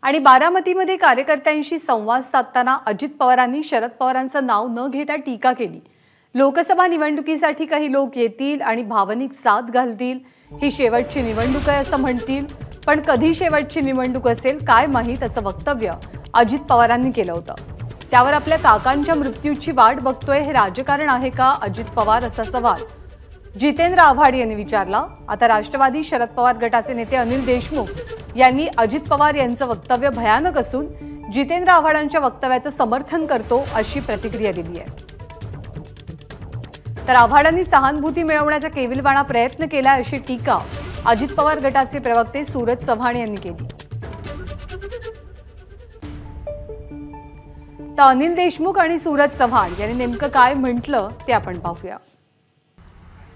आणि बारामतीमध्ये कार्यकर्त्यांशी संवाद साधताना अजित पवारांनी शरद पवारांचं नाव न घेता टीका केली। लोकसभा निवडणुकीसाठी काही लोक येतील आणि भावनिक साथ घालतील, ही शेवटची निवडणूक आहे असं म्हणतील, पण कधी शेवटची निवडणूक असेल काय माहित असं वक्तव्य अजित पवारांनी केलं होतं। त्यावर आपल्या काकांच्या मृत्यूची वाट बघतोय हे राजकारण आहे का अजित पवार असा सवाल जितेंद्र आव्हाड यांनी विचारला। आता राष्ट्रवादी शरद पवार गटाचे नेते अनिल देशमुख यांनी अजित पवार यांचं वक्तव्य भयानक असून जितेंद्र आव्हाडांच्या वक्तव्याचं समर्थन करतो अशी प्रतिक्रिया दिली आहे। तर आव्हाडांनी सहानुभूती मिळवण्याचा केविलवाणा प्रयत्न केला अशी टीका अजित पवार गटाचे प्रवक्ते सूरज चव्हाण यांनी केली। तर अनिल देशमुख आणि सूरज चव्हाण यांनी नेमकं काय म्हटलं ते आपण पाहूया।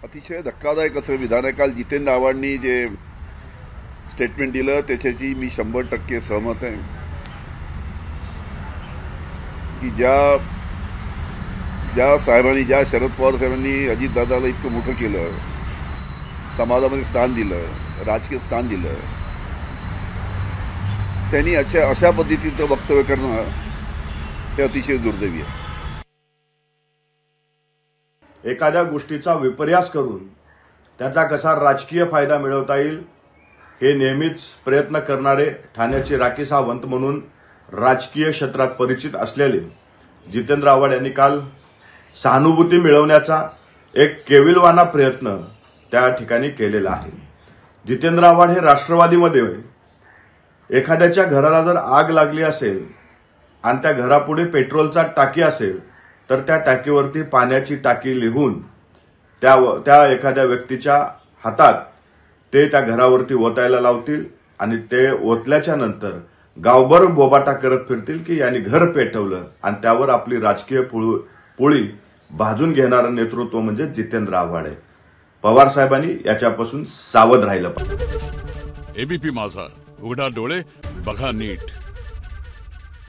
अतिशय धक्कादायक असं विधान आहे। काल जितेंद्र आव्हाडांनी जे स्टेटमेंट दिलं त्याच्याशी मी 100% सहमत आहे की ज्या साहेबांनी ज्या शरद पवार साहेबांनी अजितदादाला इतकं मोठं केलं, समाजामध्ये स्थान दिलं, राजकीय स्थान दिलं, त्यांनी अशा पद्धतीचं वक्तव्य करणं हे अतिशय दुर्दैवी आहे। एखाद्या गोष्टीचा विपर्यास करून त्याचा कसा राजकीय फायदा मिळवता येईल हे नेहमीच प्रयत्न करणारे ठाण्याचे राखी सावंत म्हणून राजकीय क्षेत्रात परिचित असलेले जितेंद्र आव्हाड यांनी काल सहानुभूती मिळवण्याचा एक केविलवाणा प्रयत्न त्या ठिकाणी केलेला आहे। जितेंद्र आव्हाड हे राष्ट्रवादीमध्ये एखाद्याच्या घराला जर आग लागली असेल आणि त्या घरापुढे पेट्रोलचा टाकी असेल तर त्या टाकीवरती पाण्याची टाकी लिहून त्या एखाद्या व्यक्तीच्या हातात ते त्या घरावरती ओतायला लावतील आणि ते ओतल्याच्या नंतर गावभर बोबाटा करत फिरतील की यांनी घर पेटवलं आणि त्यावर आपली राजकीय पोळी भाजून घेणारं नेतृत्व म्हणजे जितेंद्र आव्हाड आहे। पवार साहेबांनी याच्यापासून सावध राहिलं पाहिजे। एबीपी माझा, उघडा डोळे बघा नीट।